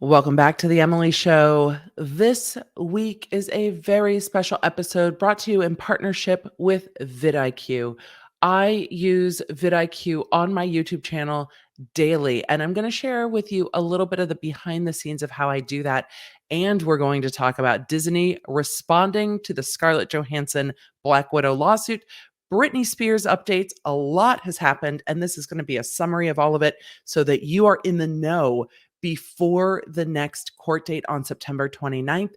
Welcome back to the Emily Show. This week is a very special episode brought to you in partnership with vidIQ. I use vidIQ on my YouTube channel daily, and I'm going to share with you a little bit of the behind the scenes of how I do that. And we're going to talk about Disney responding to the Scarlett Johansson Black Widow lawsuit. Britney Spears updates. A lot has happened, and this is going to be a summary of all of it so that you are in the know before the next court date on September 29th,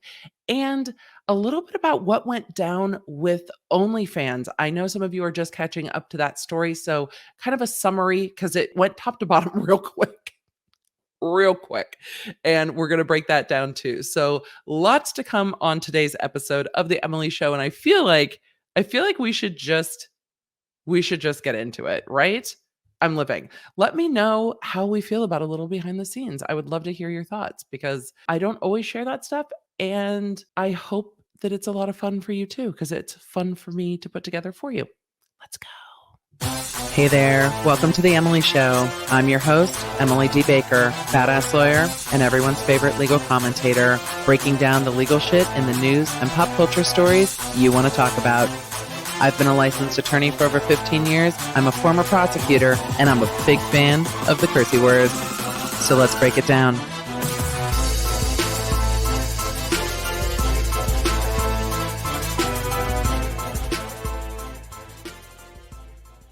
and a little bit about what went down with OnlyFans. I know some of you are just catching up to that story, so kind of a summary because it went top to bottom real quick. Real quick. And we're going to break that down too. So lots to come on today's episode of the Emily Show. And I feel like we should just get into it, right? I'm living. Let me know how we feel about a little behind the scenes. I would love to hear your thoughts because I don't always share that stuff. And I hope that it's a lot of fun for you too, because it's fun for me to put together for you. Let's go. Hey there. Welcome to the Emily Show. I'm your host, Emily D. Baker, badass lawyer and everyone's favorite legal commentator, breaking down the legal shit in the news and pop culture stories you want to talk about. I've been a licensed attorney for over 15 years. I'm a former prosecutor, and I'm a big fan of the cursey words. So let's break it down.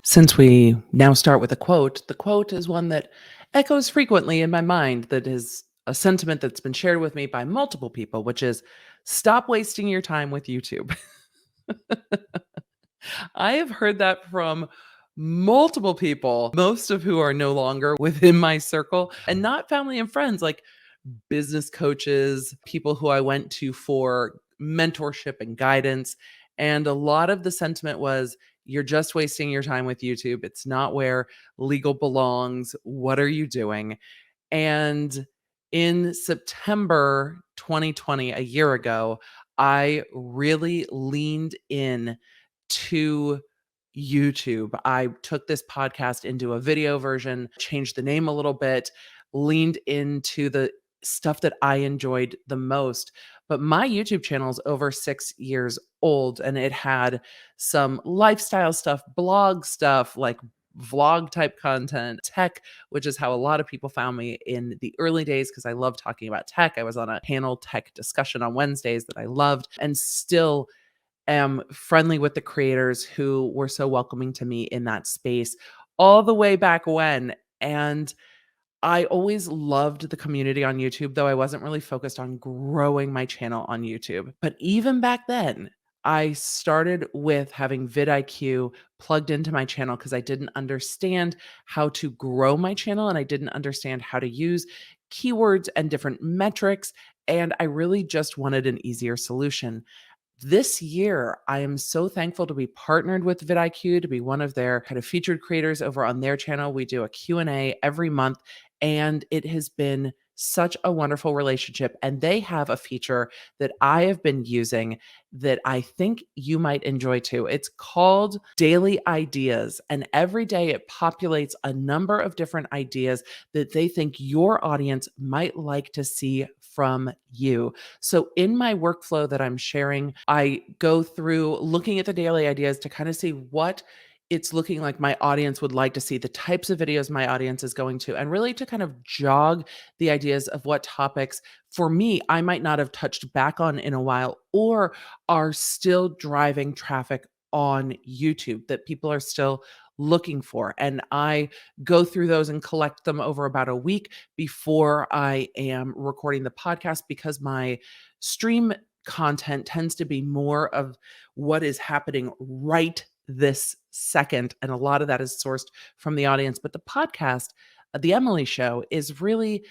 Since we now start with a quote, the quote is one that echoes frequently in my mind, that is a sentiment that's been shared with me by multiple people, which is, stop wasting your time with YouTube. I have heard that from multiple people, most of who are no longer within my circle, and not family and friends, like business coaches, people who I went to for mentorship and guidance. And a lot of the sentiment was, you're just wasting your time with YouTube. It's not where legal belongs. What are you doing? And in September 2020, a year ago, I really leaned in to YouTube. I took this podcast into a video version, changed the name a little bit, leaned into the stuff that I enjoyed the most. But my YouTube channel is over 6 years old, and it had some lifestyle stuff, blog stuff, like vlog type content, tech, which is how a lot of people found me in the early days because I love talking about tech. I was on a panel tech discussion on Wednesdays that I loved, and still am friendly with the creators who were so welcoming to me in that space all the way back when. And I always loved the community on YouTube, though I wasn't really focused on growing my channel on YouTube. But even back then, I started with having vidIQ plugged into my channel because I didn't understand how to grow my channel and I didn't understand how to use keywords and different metrics. And I really just wanted an easier solution. This year, I am so thankful to be partnered with vidIQ, to be one of their kind of featured creators over on their channel. We do a Q&A every month, and it has been such a wonderful relationship. And they have a feature that I have been using that I think you might enjoy too. It's called Daily Ideas. And every day it populates a number of different ideas that they think your audience might like to see from you. So in my workflow that I'm sharing, I go through looking at the daily ideas to kind of see what it's looking like my audience would like to see, the types of videos my audience is going to, and really to kind of jog the ideas of what topics for me I might not have touched back on in a while or are still driving traffic on YouTube that people are still looking for. And I go through those and collect them over about a week before I am recording the podcast because my stream content tends to be more of what is happening right this second. And a lot of that is sourced from the audience. But the podcast, The Emily Show, is really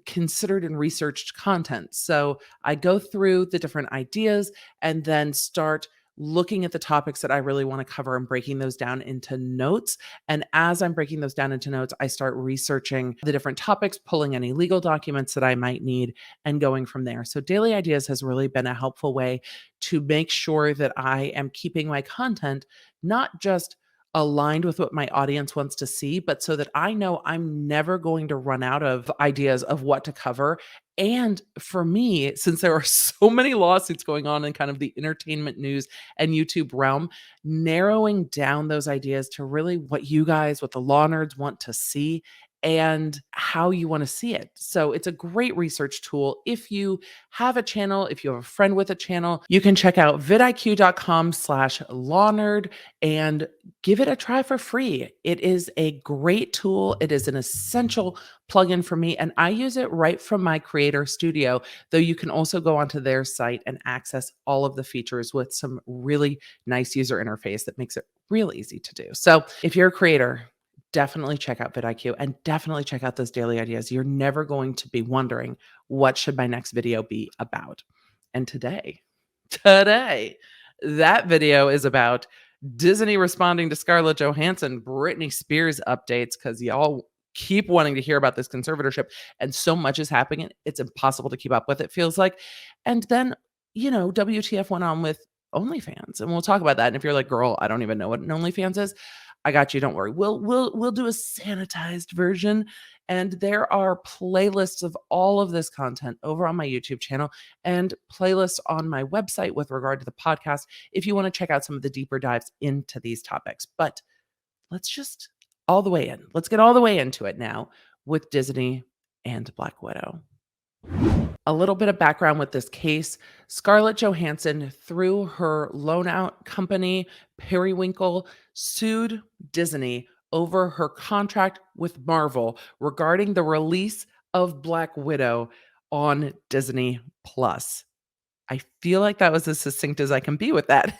considered and researched content. So I go through the different ideas and then start looking at the topics that I really want to cover and breaking those down into notes. And as I'm breaking those down into notes, I start researching the different topics, pulling any legal documents that I might need, and going from there. So Daily Ideas has really been a helpful way to make sure that I am keeping my content not just aligned with what my audience wants to see, but so that I know I'm never going to run out of ideas of what to cover. And for me, since there are so many lawsuits going on in kind of the entertainment news and YouTube realm, narrowing down those ideas to really what you guys, what the law nerds want to see and how you want to see it. So it's a great research tool. If you have a channel, if you have a friend with a channel, you can check out vidiq.com/lawnerd and give it a try for free. It is a great tool. It is an essential plugin for me, and I use it right from my creator studio, though you can also go onto their site and access all of the features with some really nice user interface that makes it real easy to do. So if you're a creator, definitely check out vidIQ and definitely check out those daily ideas. You're never going to be wondering, what should my next video be about? And today, that video is about Disney responding to Scarlett Johansson, Britney Spears updates, because y'all keep wanting to hear about this conservatorship and so much is happening. It's impossible to keep up with, it feels like. And then, WTF went on with OnlyFans, and we'll talk about that. And if you're like, girl, I don't even know what an OnlyFans is, I got you. Don't worry. We'll do a sanitized version. And there are playlists of all of this content over on my YouTube channel and playlists on my website with regard to the podcast if you want to check out some of the deeper dives into these topics. But let's just all the way in. Let's get all the way into it now with Disney and Black Widow. A little bit of background with this case. Scarlett Johansson, through her loan out company, Periwinkle, sued Disney over her contract with Marvel regarding the release of Black Widow on Disney Plus. I feel like that was as succinct as I can be with that.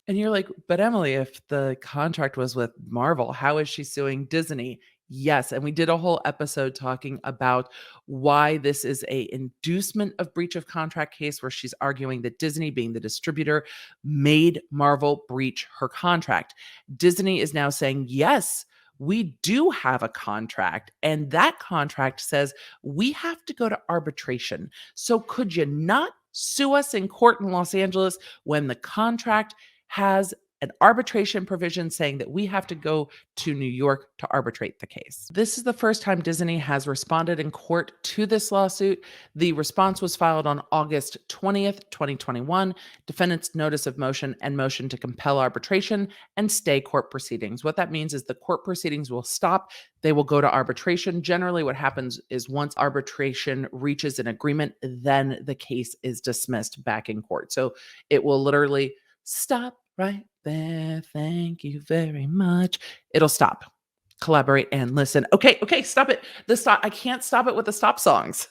And you're like, but Emily, if the contract was with Marvel, how is she suing Disney? Yes, and we did a whole episode talking about why this is a inducement of breach of contract case where she's arguing that Disney, being the distributor, made Marvel breach her contract. Disney is now saying, yes, we do have a contract, and that contract says we have to go to arbitration. So could you not sue us in court in Los Angeles when the contract has an arbitration provision saying that we have to go to New York to arbitrate the case? This is the first time Disney has responded in court to this lawsuit. The response was filed on August 20th, 2021. Defendant's notice of motion and motion to compel arbitration and stay court proceedings. What that means is the court proceedings will stop. They will go to arbitration. Generally, what happens is once arbitration reaches an agreement, then the case is dismissed back in court. So it will literally stop right there. Thank you very much. It'll stop. Collaborate and listen. Okay, stop it. I can't stop it with the stop songs.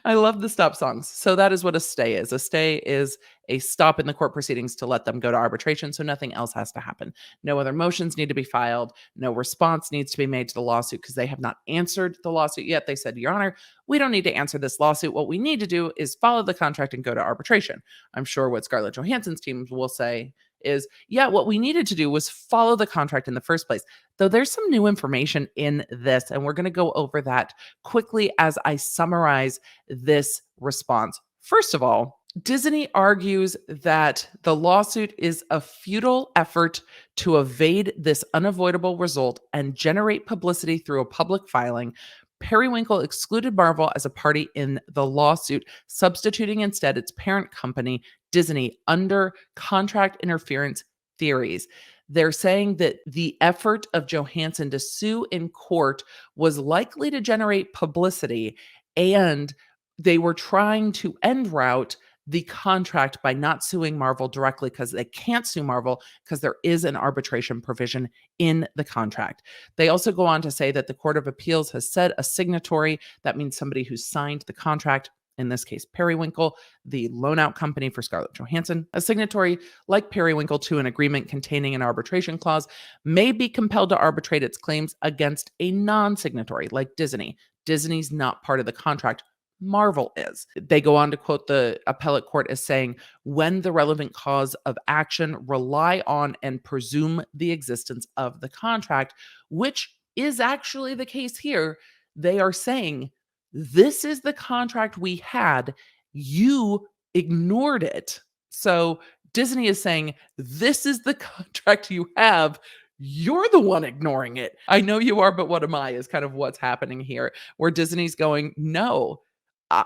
I love the stop songs. So that is what a stay is. A stay is a stop in the court proceedings to let them go to arbitration, so nothing else has to happen. No other motions need to be filed. No response needs to be made to the lawsuit because they have not answered the lawsuit yet. They said, Your Honor, we don't need to answer this lawsuit. What we need to do is follow the contract and go to arbitration. I'm sure what Scarlett Johansson's team will say is, yeah, what we needed to do was follow the contract in the first place. Though there's some new information in this, and we're going to go over that quickly as I summarize this response. First of all, Disney argues that the lawsuit is a futile effort to evade this unavoidable result and generate publicity through a public filing. Periwinkle excluded Marvel as a party in the lawsuit, substituting instead its parent company, Disney, under contract interference theories. They're saying that the effort of Johansson to sue in court was likely to generate publicity, and they were trying to end route the contract by not suing Marvel directly because they can't sue Marvel because there is an arbitration provision in the contract. They also go on to say that the Court of Appeals has said a signatory, that means somebody who signed the contract, in this case Periwinkle, the loan out company for Scarlett Johansson, a signatory like Periwinkle to an agreement containing an arbitration clause may be compelled to arbitrate its claims against a non-signatory like Disney. Disney's not part of the contract. Marvel is. They go on to quote the appellate court as saying, when the relevant cause of action rely on and presume the existence of the contract, which is actually the case here. They are saying, this is the contract we had. You ignored it. So Disney is saying, this is the contract you have. You're the one ignoring it. I know you are, but what am I? Is kind of what's happening here, where Disney's going, no,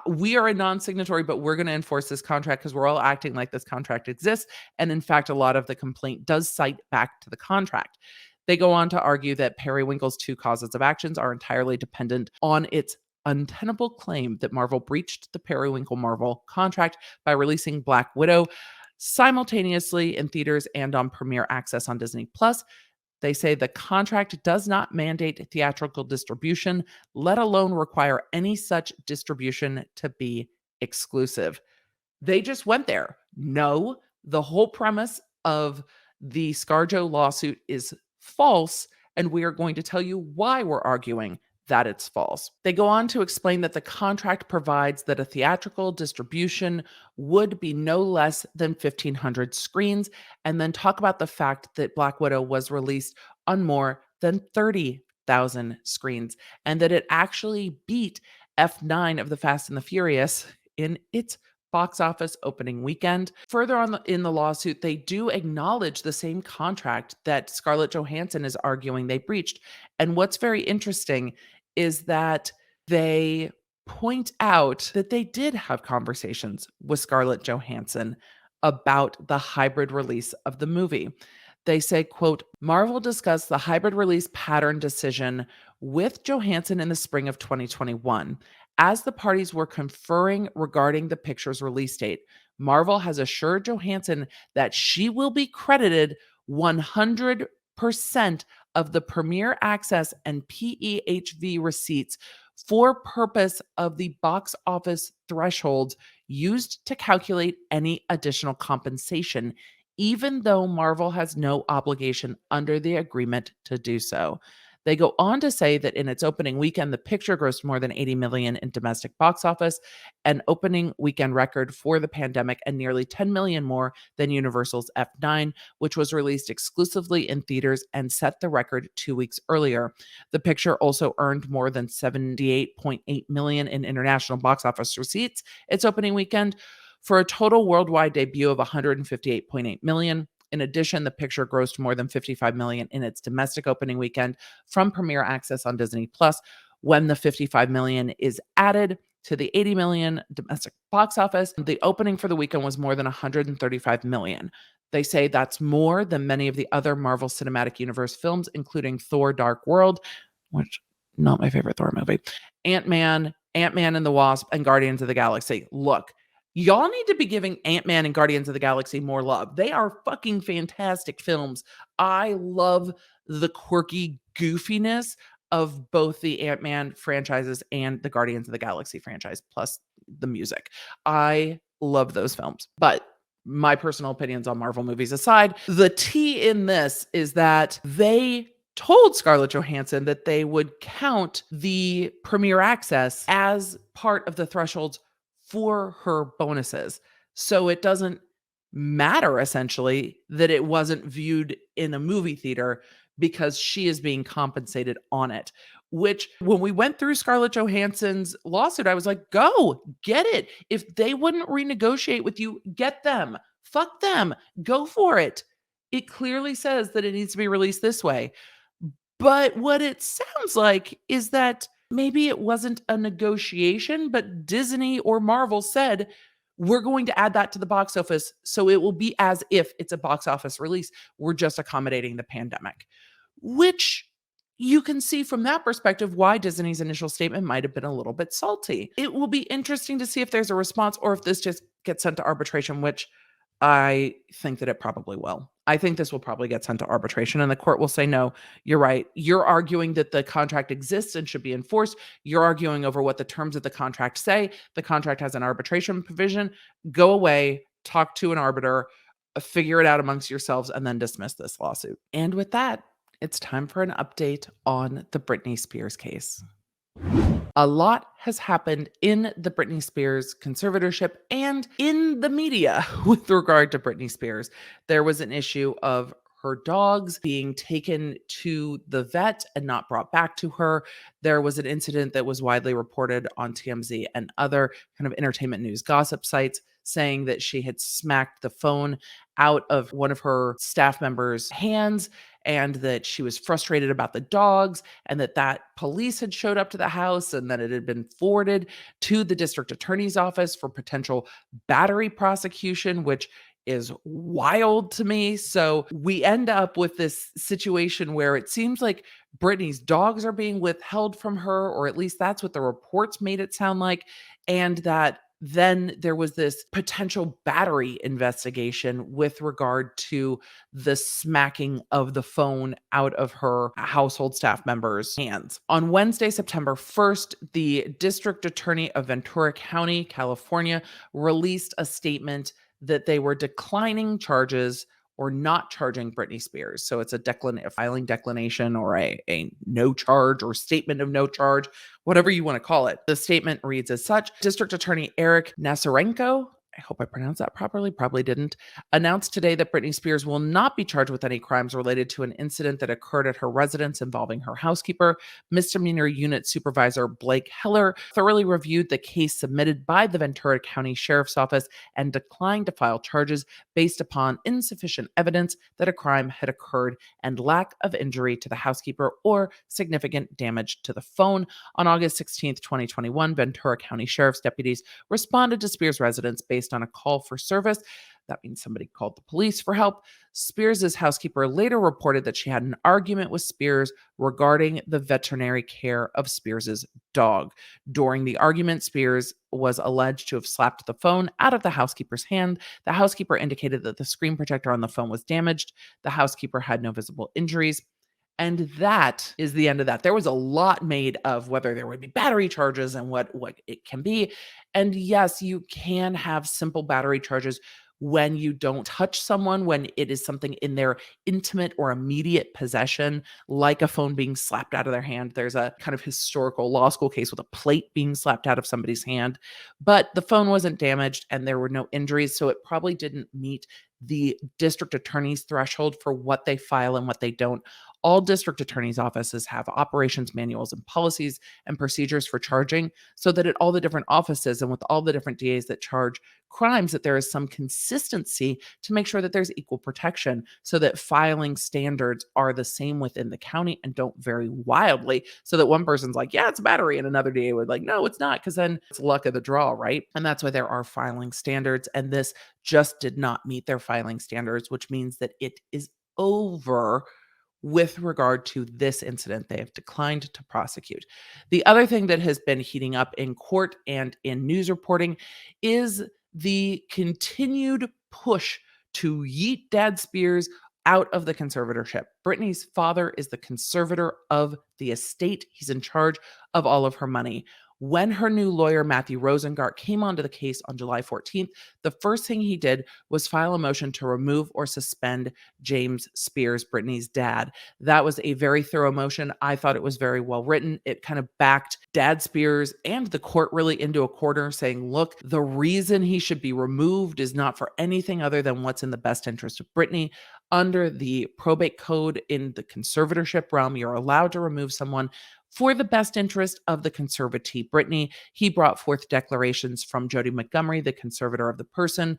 we are a non-signatory, but we're going to enforce this contract because we're all acting like this contract exists. And in fact, a lot of the complaint does cite back to the contract. They go on to argue that Periwinkle's two causes of actions are entirely dependent on its untenable claim that Marvel breached the Periwinkle Marvel contract by releasing Black Widow simultaneously in theaters and on premiere access on Disney Plus. They say the contract does not mandate theatrical distribution, let alone require any such distribution to be exclusive. They just went there. No, the whole premise of the ScarJo lawsuit is false, and we are going to tell you why we're arguing that it's false. They go on to explain that the contract provides that a theatrical distribution would be no less than 1,500 screens, and then talk about the fact that Black Widow was released on more than 30,000 screens, and that it actually beat F9 of the Fast and the Furious in its box office opening weekend. Further on in the lawsuit, they do acknowledge the same contract that Scarlett Johansson is arguing they breached. And what's very interesting is that they point out that they did have conversations with Scarlett Johansson about the hybrid release of the movie. They say, quote, Marvel discussed the hybrid release pattern decision with Johansson in the spring of 2021. As the parties were conferring regarding the picture's release date, Marvel has assured Johansson that she will be credited 100% of the premiere access and PEHV receipts for purpose of the box office thresholds used to calculate any additional compensation, even though Marvel has no obligation under the agreement to do so. They go on to say that in its opening weekend, the picture grossed more than $80 million in domestic box office, an opening weekend record for the pandemic, and nearly $10 million more than Universal's F9, which was released exclusively in theaters and set the record 2 weeks earlier. The picture also earned more than $78.8 million in international box office receipts its opening weekend, for a total worldwide debut of $158.8 million. In addition, the picture grossed more than $55 million in its domestic opening weekend from premiere access on Disney Plus. When the $55 million is added to the $80 million domestic box office, the opening for the weekend was more than $135 million. They say that's more than many of the other Marvel Cinematic Universe films, including Thor: Dark World, which not my favorite Thor movie, Ant-Man and the Wasp, and Guardians of the Galaxy. Look, y'all need to be giving Ant-Man and Guardians of the Galaxy more love. They are fucking fantastic films. I love the quirky goofiness of both the Ant-Man franchises and the Guardians of the Galaxy franchise, plus the music. I love those films. But my personal opinions on Marvel movies aside, the tea in this is that they told Scarlett Johansson that they would count the premiere access as part of the thresholds for her bonuses. So it doesn't matter, essentially, that it wasn't viewed in a movie theater because she is being compensated on it. Which, when we went through Scarlett Johansson's lawsuit, I was like, go, get it. If they wouldn't renegotiate with you, get them. Fuck them. Go for it. It clearly says that it needs to be released this way. But what it sounds like is that maybe it wasn't a negotiation, but Disney or Marvel said, we're going to add that to the box office, so it will be as if it's a box office release. We're just accommodating the pandemic, which you can see from that perspective why Disney's initial statement might have been a little bit salty. It will be interesting to see if there's a response or if this just gets sent to arbitration, which I think that it probably will. I think this will probably get sent to arbitration, and the court will say, no, you're right. You're arguing that the contract exists and should be enforced. You're arguing over what the terms of the contract say. The contract has an arbitration provision. Go away, talk to an arbiter, figure it out amongst yourselves, and then dismiss this lawsuit. And with that, it's time for an update on the Britney Spears case. A lot has happened in the Britney Spears conservatorship and in the media with regard to Britney Spears. There was an issue of her dogs being taken to the vet and not brought back to her. There was an incident that was widely reported on TMZ and other kind of entertainment news gossip sites saying that she had smacked the phone out of one of her staff members' hands and that she was frustrated about the dogs and that police had showed up to the house and that it had been forwarded to the district attorney's office for potential battery prosecution, which is wild to me. So we end up with this situation where it seems like Britney's dogs are being withheld from her, or at least that's what the reports made it sound like, and that then there was this potential battery investigation with regard to the smacking of the phone out of her household staff members' hands. On Wednesday, September 1st, the district attorney of Ventura County, California, released a statement that they were declining charges or not charging Britney Spears. So it's a filing declination or a no charge or statement of no charge, whatever you want to call it. The statement reads as such: District Attorney Eric Nasarenko, I hope I pronounced that properly, probably didn't, announced today that Britney Spears will not be charged with any crimes related to an incident that occurred at her residence involving her housekeeper. Misdemeanor Unit Supervisor Blake Heller thoroughly reviewed the case submitted by the Ventura County Sheriff's Office and declined to file charges based upon insufficient evidence that a crime had occurred and lack of injury to the housekeeper or significant damage to the phone. On August 16th, 2021, Ventura County Sheriff's deputies responded to Spears' residence based on a call for service. That means somebody called the police for help. Spears' housekeeper later reported that she had an argument with Spears regarding the veterinary care of Spears' dog. During the argument, Spears was alleged to have slapped the phone out of the housekeeper's hand. The housekeeper indicated that the screen protector on the phone was damaged. The housekeeper had no visible injuries. And that is the end of that. There was a lot made of whether there would be battery charges and what it can be. And yes, you can have simple battery charges when you don't touch someone, when it is something in their intimate or immediate possession, like a phone being slapped out of their hand. There's a kind of historical law school case with a plate being slapped out of somebody's hand, but the phone wasn't damaged and there were no injuries. So it probably didn't meet the district attorney's threshold for what they file and what they don't. All district attorneys' offices have operations manuals and policies and procedures for charging, so that at all the different offices and with all the different DAs that charge crimes, that there is some consistency to make sure that there's equal protection, so that filing standards are the same within the county and don't vary wildly, so that one person's like, yeah, it's a battery, and another DA would like, no, it's not, because then it's luck of the draw, right? And that's why there are filing standards, and this just did not meet their filing standards, which means that it is over with regard to this incident. They have declined to prosecute. The other thing that has been heating up in court and in news reporting is the continued push to yeet Dad Spears out of the conservatorship. Britney's father is the conservator of the estate. He's in charge of all of her money. When her new lawyer, Matthew Rosengart, came onto the case on July 14th, the first thing he did was file a motion to remove or suspend James Spears, Britney's dad. That was a very thorough motion. I thought it was very well written. It kind of backed Dad Spears and the court really into a corner, saying, look, the reason he should be removed is not for anything other than what's in the best interest of Britney. Under the probate code in the conservatorship realm, you're allowed to remove someone for the best interest of the conservatee, Britney. He brought forth declarations from Jody Montgomery, the conservator of the person,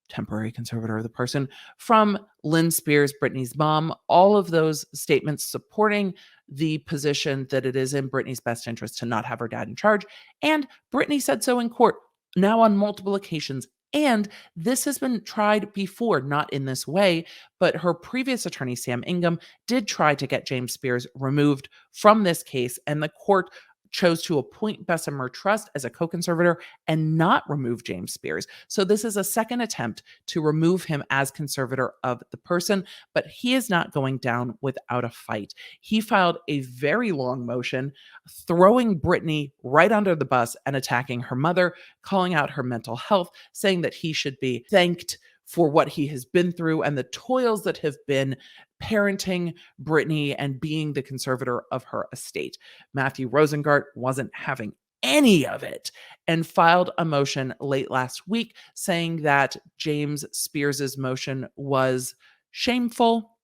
temporary conservator of the person, from Lynn Spears, Britney's mom, all of those statements supporting the position that it is in Britney's best interest to not have her dad in charge. And Britney said so in court, now on multiple occasions. And this has been tried before, not in this way, but her previous attorney, Sam Ingham, did try to get James Spears removed from this case, and the court chose to appoint Bessemer Trust as a co-conservator and not remove James Spears. So this is a second attempt to remove him as conservator of the person, but he is not going down without a fight. He filed a very long motion throwing Britney right under the bus and attacking her mother, calling out her mental health, saying that he should be thanked for what he has been through and the toils that have been parenting Britney and being the conservator of her estate. Matthew Rosengart wasn't having any of it and filed a motion late last week saying that James Spears's motion was shameful,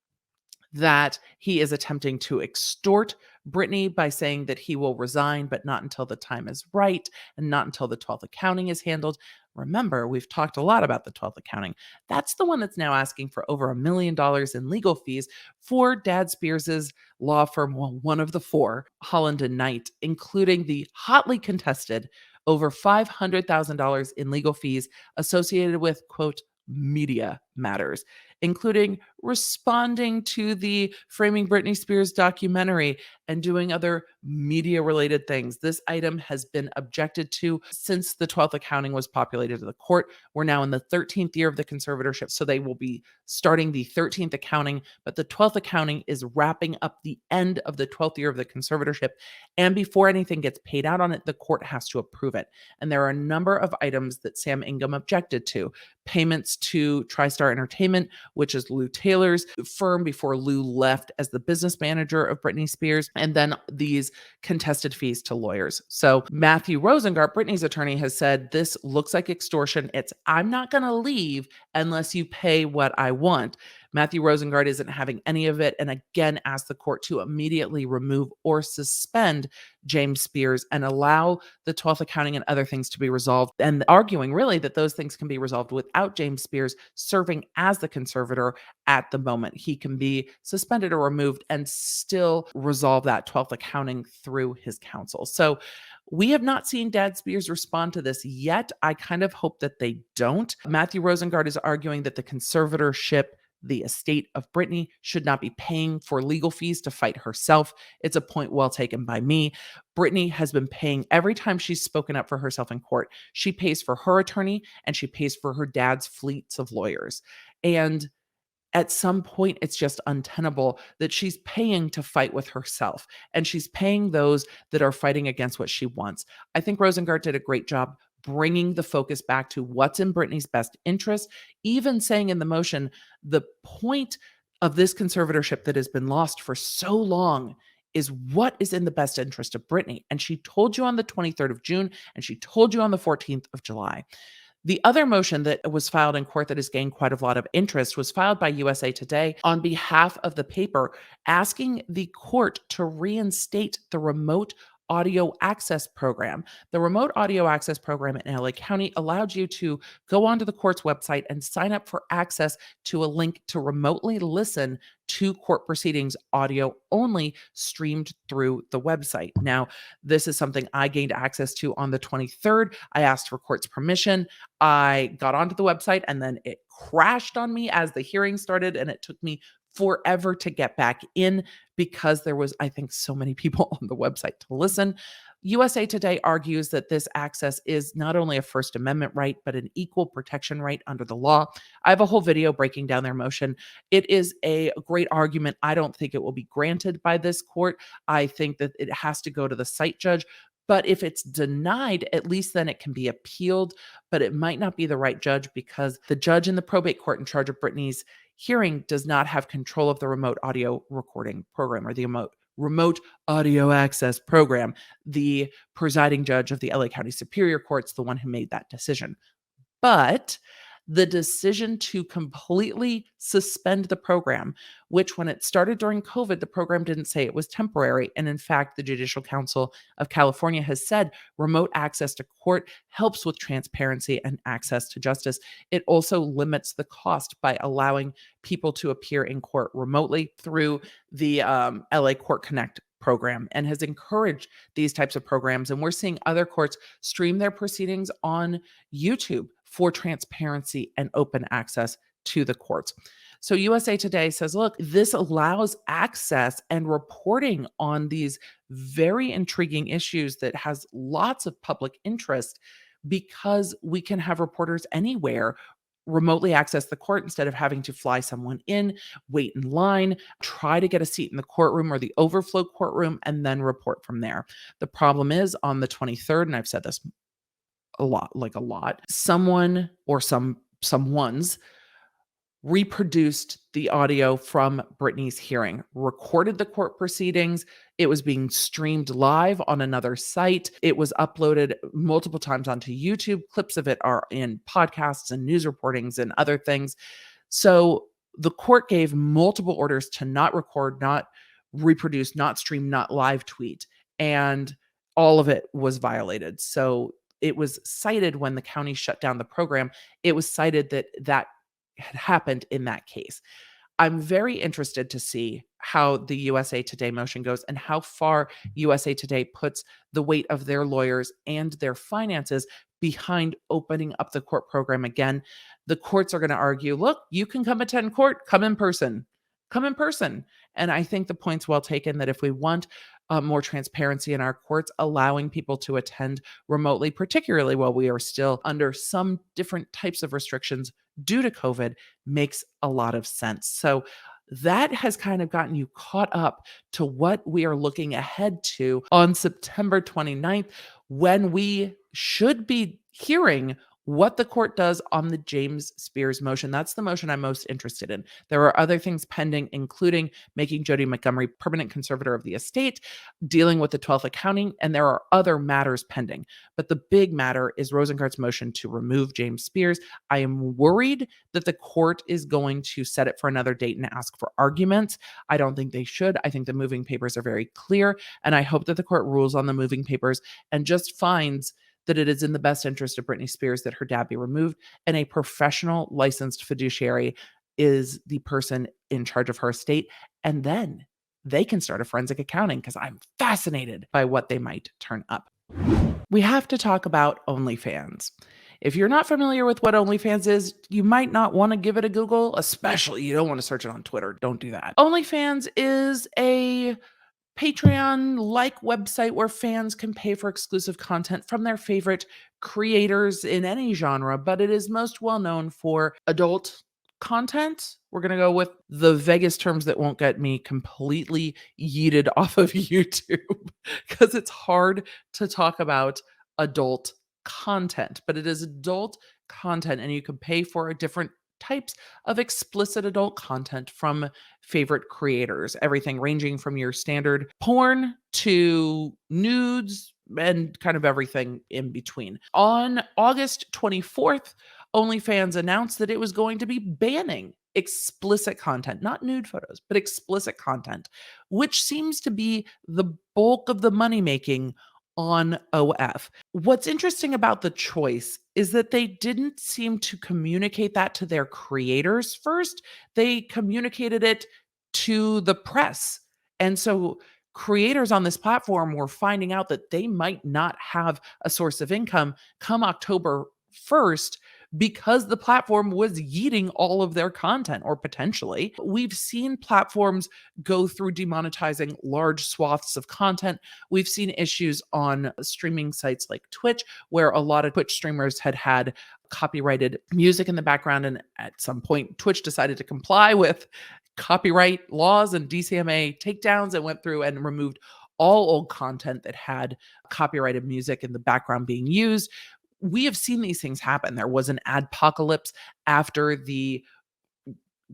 that he is attempting to extort Britney by saying that he will resign, but not until the time is right and not until the 12th accounting is handled. Remember, we've talked a lot about the 12th accounting. That's the one that's now asking for over $1 million in legal fees for Dad Spears's law firm, well, one of the four, Holland and Knight, including the hotly contested over $500,000 in legal fees associated with, quote, media matters, including responding to the Framing Britney Spears documentary and doing other media related things. This item has been objected to since the 12th accounting was populated to the court. We're now in the 13th year of the conservatorship, so they will be starting the 13th accounting, but the 12th accounting is wrapping up the end of the 12th year of the conservatorship. And before anything gets paid out on it, the court has to approve it. And there are a number of items that Sam Ingham objected to. Payments to TriStar Entertainment, which is Lou Taylor's firm before Lou left as the business manager of Britney Spears, and then these contested fees to lawyers. So Matthew Rosengart, Britney's attorney, has said, this looks like extortion. It's, I'm not going to leave unless you pay what I want. Matthew Rosengart isn't having any of it, and again asked the court to immediately remove or suspend James Spears and allow the 12th accounting and other things to be resolved, and arguing really that those things can be resolved without James Spears serving as the conservator at the moment. He can be suspended or removed and still resolve that 12th accounting through his counsel. So we have not seen Dad Spears respond to this yet. I kind of hope that they don't. Matthew Rosengart is arguing that the conservatorship, the estate of Britney, should not be paying for legal fees to fight herself. It's a point well taken by me. Britney has been paying every time she's spoken up for herself in court. She pays for her attorney and she pays for her dad's fleets of lawyers. And at some point, it's just untenable that she's paying to fight with herself, and she's paying those that are fighting against what she wants. I think Rosengart did a great job bringing the focus back to what's in Britney's best interest, even saying in the motion, the point of this conservatorship that has been lost for so long is what is in the best interest of Britney. And she told you on the 23rd of June, and she told you on the 14th of July. The other motion that was filed in court that has gained quite a lot of interest was filed by USA Today on behalf of the paper, asking the court to reinstate the remote audio access program. The remote audio access program in LA County allowed you to go onto the court's website and sign up for access to a link to remotely listen to court proceedings, audio only, streamed through the website. Now, this is something I gained access to on the 23rd. I asked for court's permission. I got onto the website and then it crashed on me as the hearing started, and it took me forever to get back in because there was, I think, so many people on the website to listen. USA Today argues that this access is not only a First Amendment right, but an equal protection right under the law. I have a whole video breaking down their motion. It is a great argument. I don't think it will be granted by this court. I think that it has to go to the site judge. But if it's denied, at least then it can be appealed. But it might not be the right judge because the judge in the probate court in charge of Britney's hearing does not have control of the remote audio recording program or the remote audio access program. The presiding judge of the LA County Superior Court's the one who made that decision. But the decision to completely suspend the program, which when it started during COVID, the program didn't say it was temporary. And in fact, the Judicial Council of California has said remote access to court helps with transparency and access to justice. It also limits the cost by allowing people to appear in court remotely through the LA Court Connect program, and has encouraged these types of programs. And we're seeing other courts stream their proceedings on YouTube for transparency and open access to the courts. So USA Today says, look, this allows access and reporting on these very intriguing issues that has lots of public interest because we can have reporters anywhere remotely access the court instead of having to fly someone in, wait in line, try to get a seat in the courtroom or the overflow courtroom, and then report from there. The problem is on the 23rd, and I've said this a lot, someone or someone's reproduced the audio from Britney's hearing, recorded the court proceedings. It was being streamed live on another site. It was uploaded multiple times onto YouTube. Clips of it are in podcasts and news reportings and other things. So the court gave multiple orders to not record, not reproduce, not stream, not live tweet, and all of it was violated. So it was cited when the county shut down the program. It was cited that that had happened in that case. I'm very interested to see how the USA Today motion goes and how far USA Today puts the weight of their lawyers and their finances behind opening up the court program again. The courts are going to argue, look, you can come attend court, come in person. Come in person. And I think the point's well taken that if we want more transparency in our courts, allowing people to attend remotely, particularly while we are still under some different types of restrictions due to COVID, makes a lot of sense. So that has kind of gotten you caught up to what we are looking ahead to on September 29th, when we should be hearing what the court does on the James Spears motion. That's the motion I'm most interested in. There are other things pending, including making Jody Montgomery permanent conservator of the estate, dealing with the 12th accounting, and there are other matters pending. But the big matter is Rosengart's motion to remove James Spears. I am worried that the court is going to set it for another date and ask for arguments. I don't think they should. I think the moving papers are very clear, and I hope that the court rules on the moving papers and just finds that it is in the best interest of Britney Spears that her dad be removed, and a professional licensed fiduciary is the person in charge of her estate. And then they can start a forensic accounting, because I'm fascinated by what they might turn up. We have to talk about OnlyFans. If you're not familiar with what OnlyFans is, you might not want to give it a Google, especially you don't want to search it on Twitter. Don't do that. OnlyFans is a Patreon-like website where fans can pay for exclusive content from their favorite creators in any genre, but it is most well known for adult content. We're going to go with the Vegas terms that won't get me completely yeeted off of YouTube, because it's hard to talk about adult content, but it is adult content, and you can pay for different types of explicit adult content from favorite creators, everything ranging from your standard porn to nudes and kind of everything in between. On August 24th, OnlyFans announced that it was going to be banning explicit content, not nude photos, but explicit content, which seems to be the bulk of the money making on OF. What's interesting about the choice is that they didn't seem to communicate that to their creators first. They communicated it to the press. And so creators on this platform were finding out that they might not have a source of income come October 1st, because the platform was yeeting all of their content, or potentially. We've seen platforms go through demonetizing large swaths of content. We've seen issues on streaming sites like Twitch, where a lot of Twitch streamers had copyrighted music in the background, and at some point Twitch decided to comply with copyright laws and DCMA takedowns and went through and removed all old content that had copyrighted music in the background being used. We have seen these things happen. There was an adpocalypse after the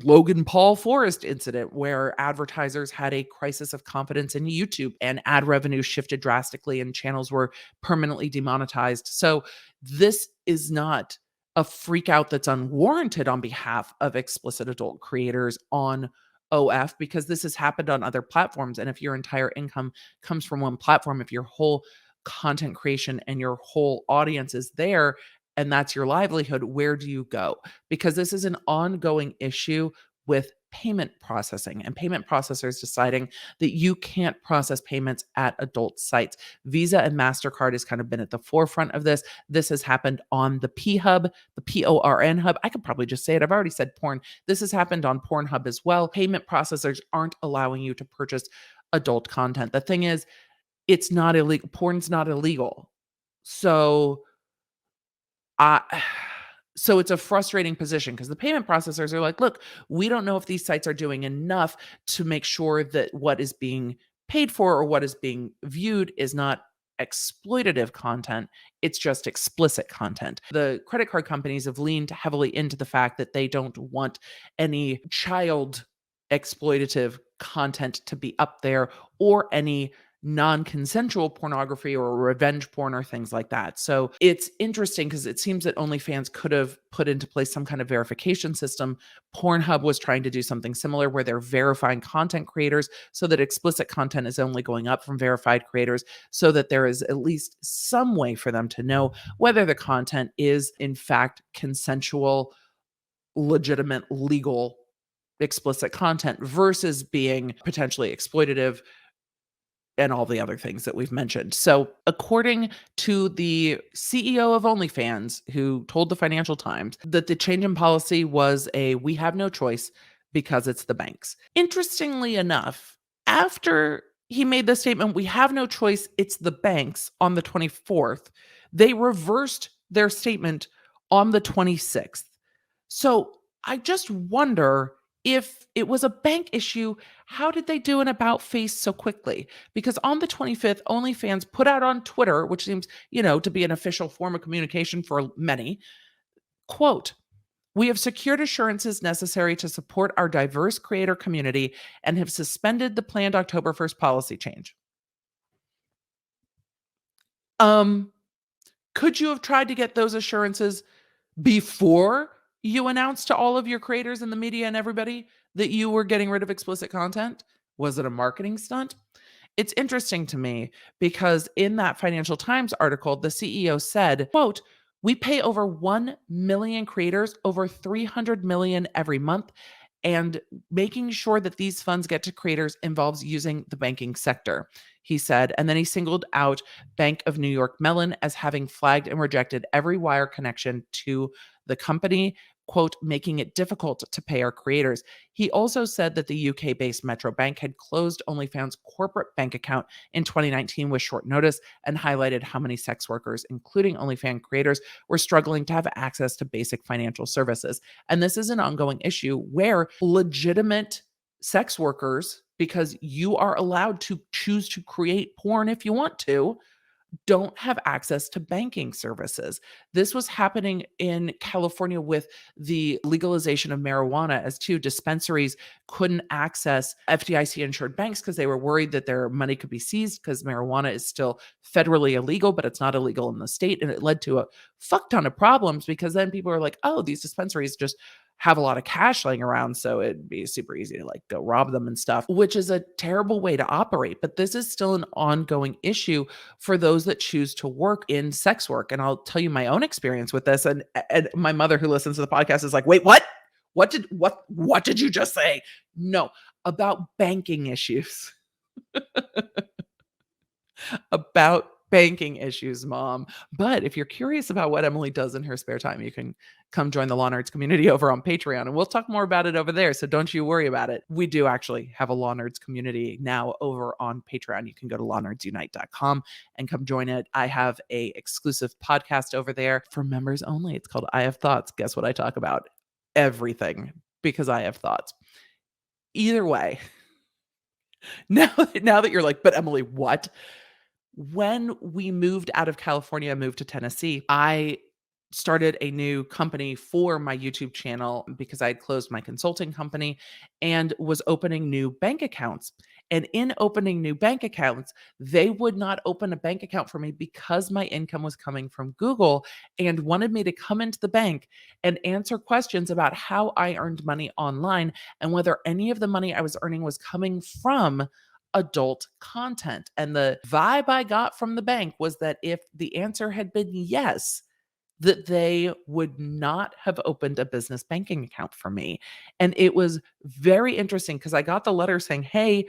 Logan Paul Forest incident, where advertisers had a crisis of confidence in YouTube and ad revenue shifted drastically and channels were permanently demonetized. So this is not a freak out that's unwarranted on behalf of explicit adult creators on OF, because this has happened on other platforms. And if your entire income comes from one platform, if your whole content creation and your whole audience is there, and that's your livelihood, where do you go? Because this is an ongoing issue with payment processing and payment processors deciding that you can't process payments at adult sites. Visa and MasterCard has kind of been at the forefront of this. This has happened on the P Hub, the PORN Hub. I could probably just say it. I've already said porn. This has happened on Pornhub as well. Payment processors aren't allowing you to purchase adult content. The thing is, it's not illegal. Porn's not illegal. So it's a frustrating position, because the payment processors are like, look, we don't know if these sites are doing enough to make sure that what is being paid for or what is being viewed is not exploitative content. It's just explicit content. The credit card companies have leaned heavily into the fact that they don't want any child exploitative content to be up there, or any non-consensual pornography or revenge porn or things like that. So it's interesting because it seems that OnlyFans could have put into place some kind of verification system. Pornhub was trying to do something similar where they're verifying content creators so that explicit content is only going up from verified creators, so that there is at least some way for them to know whether the content is in fact consensual, legitimate, legal, explicit content versus being potentially exploitative and all the other things that we've mentioned. So, according to the CEO of OnlyFans, who told the Financial Times that the change in policy was we have no choice because it's the banks. Interestingly enough, after he made the statement, we have no choice, it's the banks, on the 24th, they reversed their statement on the 26th. So, I just wonder, if it was a bank issue, how did they do an about face so quickly? Because on the 25th, OnlyFans put out on Twitter, which seems, to be an official form of communication for many, quote, "We have secured assurances necessary to support our diverse creator community and have suspended the planned October 1st policy change." Could you have tried to get those assurances before you announced to all of your creators and the media and everybody that you were getting rid of explicit content? Was it a marketing stunt? It's interesting to me because in that Financial Times article, the CEO said, quote, "We pay over 1 million creators, over 300 million every month, and making sure that these funds get to creators involves using the banking sector," he said. And then he singled out Bank of New York Mellon as having flagged and rejected every wire connection to the company, quote, "making it difficult to pay our creators." He also said that the UK-based Metro Bank had closed OnlyFans' corporate bank account in 2019 with short notice, and highlighted how many sex workers, including OnlyFans creators, were struggling to have access to basic financial services. And this is an ongoing issue where legitimate sex workers, because you are allowed to choose to create porn if you want to, don't have access to banking services. This was happening in California with the legalization of marijuana, as two dispensaries couldn't access FDIC insured banks because they were worried that their money could be seized, because marijuana is still federally illegal, but it's not illegal in the state. And it led to a fuck ton of problems, because then people are like, oh, these dispensaries just have a lot of cash laying around, so it'd be super easy to go rob them and stuff, which is a terrible way to operate. But this is still an ongoing issue for those that choose to work in sex work. And I'll tell you my own experience with this. And my mother, who listens to the podcast, is like, "Wait, what? What did you just say?" No, about banking issues. About banking issues, Mom. But if you're curious about what Emily does in her spare time, you can come join the Law Nerds community over on Patreon, and we'll talk more about it over there. So don't you worry about it. We do actually have a Law Nerds community now over on Patreon. You can go to lawnerdsunite.com and come join it. I have a exclusive podcast over there for members only. It's called I Have Thoughts. Guess what I talk about? Everything, because I have thoughts. Either way, now that you're like, "But Emily, what?" When we moved out of California, moved to Tennessee, I started a new company for my YouTube channel because I had closed my consulting company and was opening new bank accounts. And in opening new bank accounts, they would not open a bank account for me because my income was coming from Google, and wanted me to come into the bank and answer questions about how I earned money online and whether any of the money I was earning was coming from adult content. And the vibe I got from the bank was that if the answer had been yes, that they would not have opened a business banking account for me. And it was very interesting because I got the letter saying, "Hey,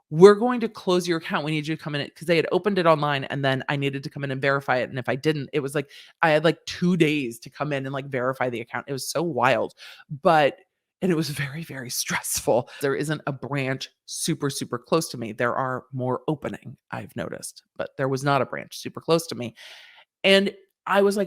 we're going to close your account. We need you to come in," because they had opened it online and then I needed to come in and verify it. And if I didn't, it was like I had 2 days to come in and verify the account. It was so wild. And it was very, very stressful. There isn't a branch super, super close to me. There are more opening, I've noticed, but there was not a branch super close to me. And I was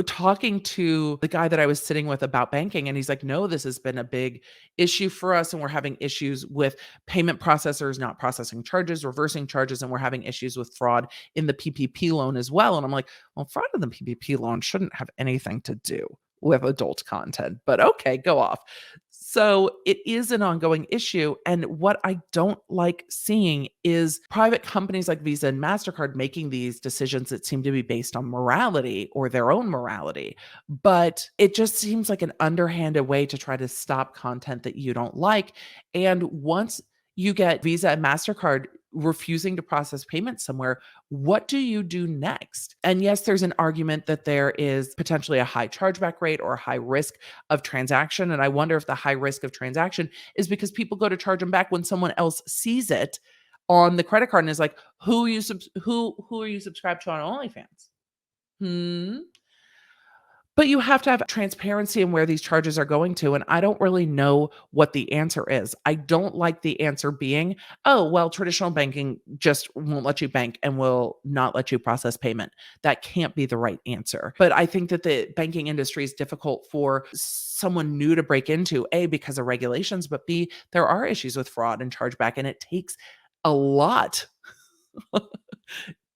talking to the guy that I was sitting with about banking, and he's like, "No, this has been a big issue for us, and we're having issues with payment processors not processing charges, reversing charges, and we're having issues with fraud in the PPP loan as well." And I'm like, well, fraud in the PPP loan shouldn't have anything to do with adult content, but okay, go off. So it is an ongoing issue. And what I don't like seeing is private companies like Visa and MasterCard making these decisions that seem to be based on morality or their own morality. But it just seems like an underhanded way to try to stop content that you don't like. And once you get Visa and MasterCard refusing to process payments somewhere, what do you do next? And yes, there's an argument that there is potentially a high chargeback rate or a high risk of transaction. And I wonder if the high risk of transaction is because people go to charge them back when someone else sees it on the credit card and is like, who are you subscribed to on OnlyFans? But you have to have transparency in where these charges are going to. And I don't really know what the answer is. I don't like the answer being, oh, well, traditional banking just won't let you bank and will not let you process payment. That can't be the right answer. But I think that the banking industry is difficult for someone new to break into, A, because of regulations, but B, there are issues with fraud and chargeback, and it takes a lot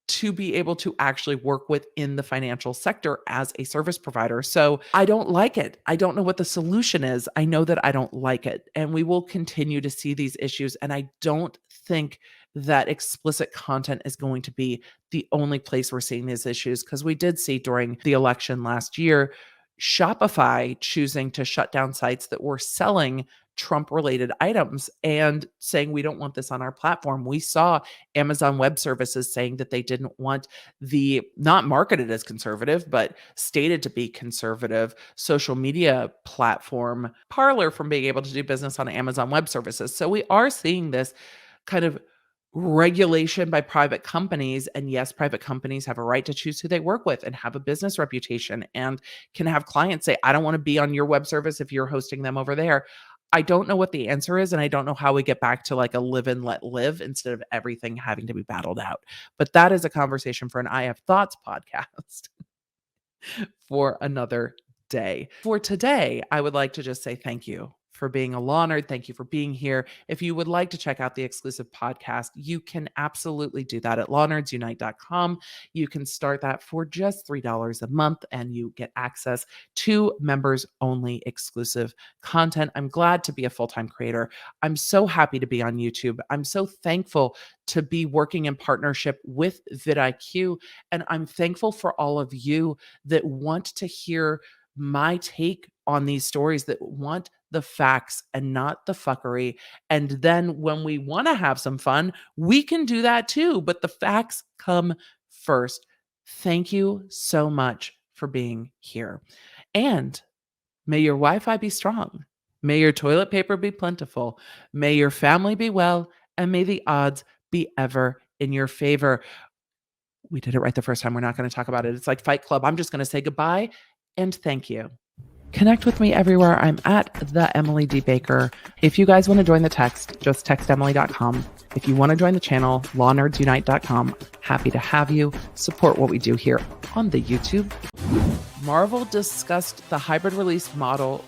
to be able to actually work within the financial sector as a service provider. So I don't like it. I don't know what the solution is. I know that I don't like it. And we will continue to see these issues. And I don't think that explicit content is going to be the only place we're seeing these issues, because we did see during the election last year, Shopify choosing to shut down sites that were selling Trump-related items and saying, we don't want this on our platform. We saw Amazon Web Services saying that they didn't want the, not marketed as conservative, but stated to be conservative social media platform Parler from being able to do business on Amazon Web Services. So we are seeing this kind of regulation by private companies. And yes, private companies have a right to choose who they work with and have a business reputation and can have clients say, I don't want to be on your web service if you're hosting them over there. I don't know what the answer is, and I don't know how we get back to like a live and let live instead of everything having to be battled out. But that is a conversation for an I Have Thoughts podcast for another day. For today, I would like to just say thank you for being a Law Nerd. Thank you for being here. If you would like to check out the exclusive podcast, you can absolutely do that at lawnerdsunite.com. You can start that for just $3 a month, and you get access to members only exclusive content. I'm glad to be a full-time creator. I'm so happy to be on YouTube. I'm so thankful to be working in partnership with vidIQ. And I'm thankful for all of you that want to hear my take on these stories, that want the facts and not the fuckery. And then when we want to have some fun, we can do that too. But the facts come first. Thank you so much for being here. And may your Wi-Fi be strong. May your toilet paper be plentiful. May your family be well. And may the odds be ever in your favor. We did it right the first time. We're not going to talk about it. It's like Fight Club. I'm just going to say goodbye and thank you. Connect with me everywhere. I'm at the Emily D. Baker. If you guys want to join the text, just text Emily.com. If you want to join the channel, lawnerdsunite.com. Happy to have you. Support what we do here on the YouTube. Marvel discussed the hybrid release model.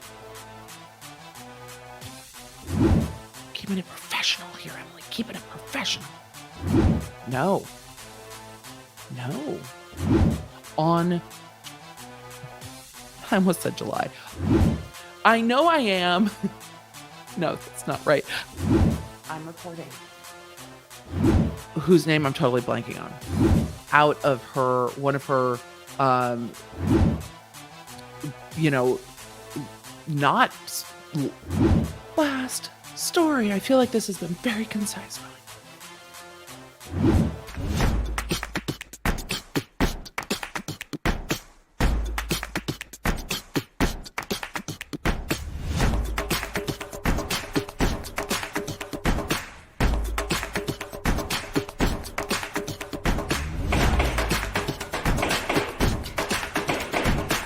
Keeping it professional here, Emily. Keeping it professional. No. I almost said July. I know I am. No, that's not right. I'm recording. Whose name I'm totally blanking on. Out of her, one of her, not last story. I feel like this has been very concise, really.